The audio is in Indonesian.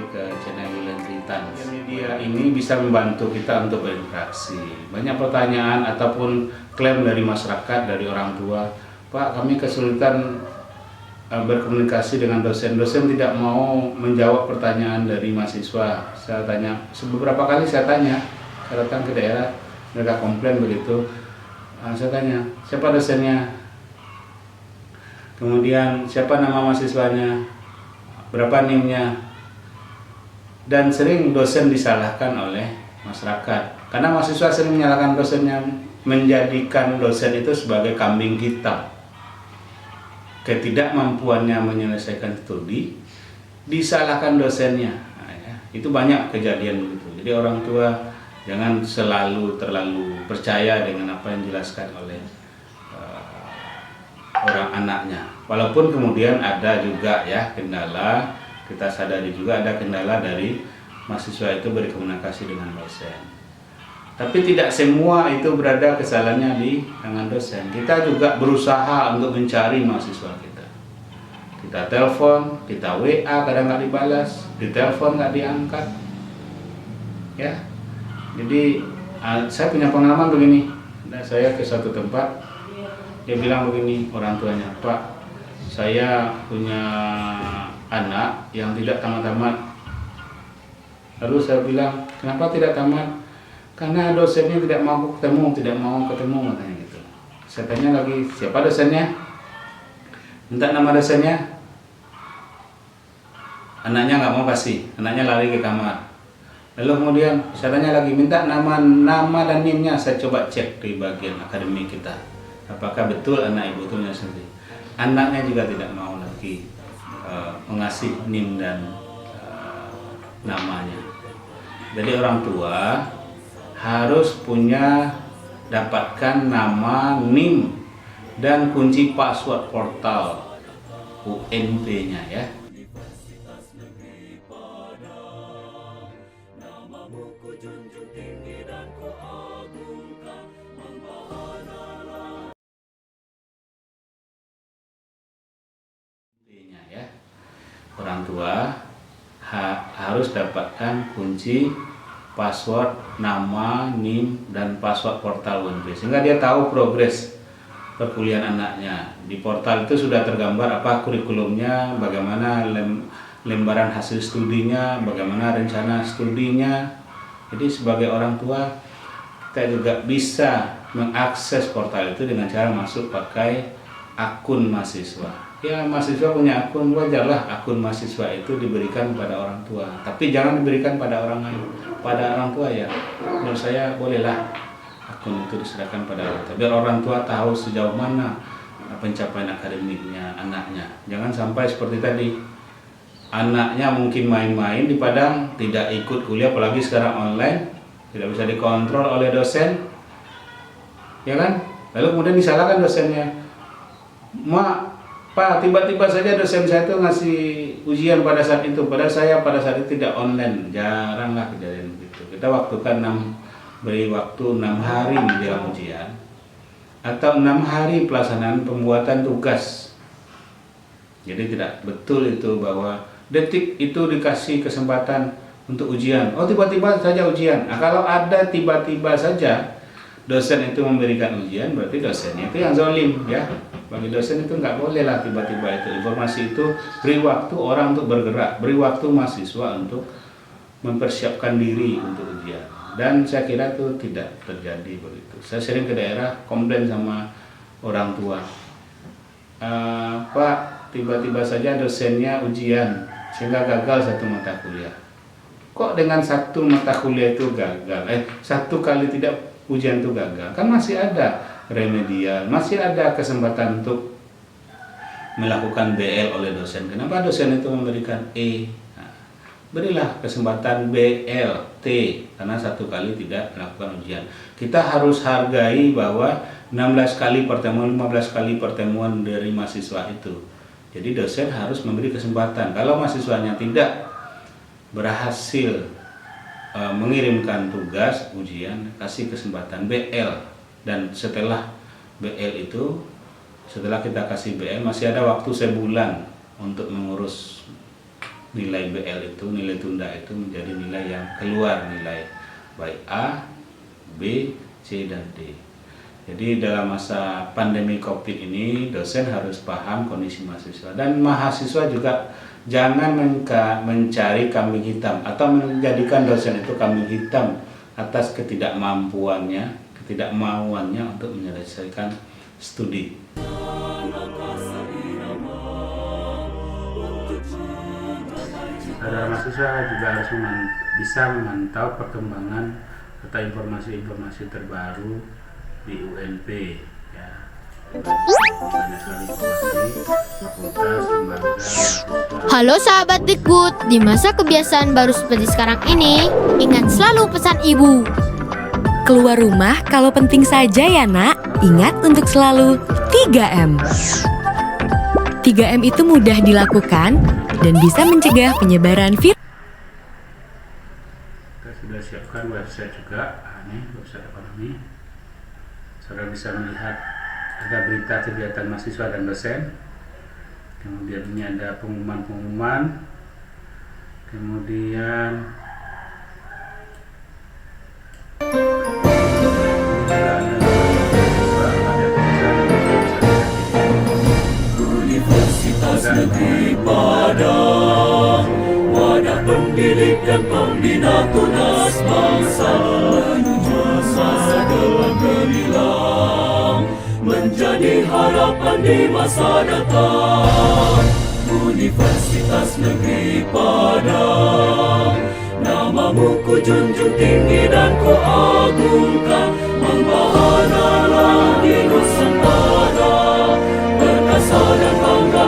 kembali ke channel William Tritan. Media ini bisa membantu kita untuk berinteraksi. Banyak pertanyaan ataupun klaim dari masyarakat, dari orang tua, Pak, kami kesulitan berkomunikasi dengan dosen. Dosen tidak mau menjawab pertanyaan dari mahasiswa. Saya tanya, beberapa kali saya tanya, saya datang ke daerah, mereka komplain begitu. Saya tanya, siapa dosennya? Kemudian siapa nama mahasiswanya? Berapa NIM-nya? Dan sering dosen disalahkan oleh masyarakat. Karena mahasiswa sering menyalahkan dosennya, menjadikan dosen itu sebagai kambing hitam. Ketidakmampuannya menyelesaikan studi, disalahkan dosennya. Nah, ya, itu banyak kejadian begitu. Jadi orang tua jangan terlalu percaya dengan apa yang dijelaskan oleh orang anaknya. Walaupun kemudian ada juga ya kendala, kita sadari juga ada kendala dari mahasiswa itu berkomunikasi dengan dosen. Tapi tidak semua itu berada kesalahannya di tangan dosen. Kita juga berusaha untuk mencari mahasiswa kita. Kita telepon, kita WA, kadang nggak dibalas, ditelepon nggak diangkat. Ya, jadi saya punya pengalaman begini. Nah, saya ke suatu tempat, dia bilang begini orang tuanya, Pak, saya punya anak yang tidak tamat-tamat. Lalu saya bilang, kenapa tidak tamat? Karena dosennya tidak mau ketemu katanya gitu. Saya tanya lagi, siapa dosennya? Minta nama dosennya. Anaknya nggak mau kasih, anaknya lari ke kamar. Lalu kemudian saya tanya lagi, minta nama dan NIM-nya. Saya coba cek di bagian akademi kita, apakah betul anak ibu itu sendiri. Anaknya juga tidak mau lagi mengasih NIM dan namanya. Jadi orang tua harus dapatkan nama, NIM, dan kunci password portal UNP-nya ya. Orang tua harus dapatkan kunci password nama, NIM, dan password portal UNP sehingga dia tahu progres perkuliahan anaknya. Di portal itu sudah tergambar apa kurikulumnya, bagaimana lembaran hasil studinya, bagaimana rencana studinya. Jadi sebagai orang tua kita juga bisa mengakses portal itu dengan cara masuk pakai akun mahasiswa. Ya, mahasiswa punya akun, wajarlah akun mahasiswa itu diberikan pada orang tua. Tapi jangan diberikan pada orang lain. Pada orang tua ya, menurut saya bolehlah akun itu diserahkan pada orang tua. Biar orang tua tahu sejauh mana pencapaian akademiknya anaknya. Jangan sampai seperti tadi, anaknya mungkin main-main di Padang, tidak ikut kuliah, apalagi sekarang online, tidak bisa dikontrol oleh dosen, ya kan? Lalu kemudian disalahkan dosennya. Pak, tiba-tiba saja dosen saya itu ngasih ujian pada saat itu, padahal saya pada saat itu tidak online. Jaranglah kejadian begitu. Kita beri waktu 6 hari menjelang ujian atau 6 hari pelaksanaan pembuatan tugas. Jadi tidak betul itu bahwa detik itu dikasih kesempatan untuk ujian. Oh, tiba-tiba saja ujian. Nah, kalau ada tiba-tiba saja dosen itu memberikan ujian, berarti dosennya itu yang zalim ya. Bagi dosen itu nggak boleh lah tiba-tiba itu. Informasi itu beri waktu orang untuk bergerak, beri waktu mahasiswa untuk mempersiapkan diri untuk ujian. Dan saya kira itu tidak terjadi begitu. Saya sering ke daerah komplain sama orang tua. Pak, tiba-tiba saja dosennya ujian sehingga gagal satu mata kuliah. Kok dengan satu mata kuliah itu gagal? Satu kali tidak ujian itu gagal? Kan masih ada remedial, masih ada kesempatan untuk melakukan BL oleh dosen. Kenapa dosen itu memberikan E? Nah, berilah kesempatan BLT karena satu kali tidak melakukan ujian. Kita harus hargai bahwa 16 kali pertemuan, 15 kali pertemuan dari mahasiswa itu. Jadi dosen harus memberi kesempatan. Kalau mahasiswanya tidak berhasil mengirimkan tugas ujian, kasih kesempatan BL. Dan setelah BL itu, setelah kita kasih BL, masih ada waktu sebulan untuk mengurus nilai BL itu, nilai tunda itu menjadi nilai yang keluar, nilai baik A, B, C, dan D. Jadi dalam masa pandemi COVID ini dosen harus paham kondisi mahasiswa, dan mahasiswa juga jangan mencari kambing hitam atau menjadikan dosen itu kambing hitam atas ketidakmampuannya, ketidakmauannya untuk menyelesaikan studi. Para mahasiswa juga harus bisa memantau perkembangan atau informasi-informasi terbaru di UNP, ya. Banyak sekali informasi, fakultas, lembaga, mahasiswa. Halo sahabat Dikbud, di masa kebiasaan baru seperti sekarang ini, ingat selalu pesan ibu. Keluar rumah kalau penting saja ya nak. Ingat untuk selalu 3M. 3M itu mudah dilakukan dan bisa mencegah penyebaran virus. Kita sudah siapkan website juga, ini website ekonomi. Saudara bisa melihat ada berita kegiatan mahasiswa dan dosen. Kemudian ini ada pengumuman-pengumuman. Kemudian Universitas Negeri Padang, wadah pendidikan pembina tunas bangsa, menuju masa depan gemilang, menjadi harapan di masa datang. Universitas Negeri Padang, namamu ku junjung tinggi dan ku agungkan, membahana di Nusantara, perkasa dan bangga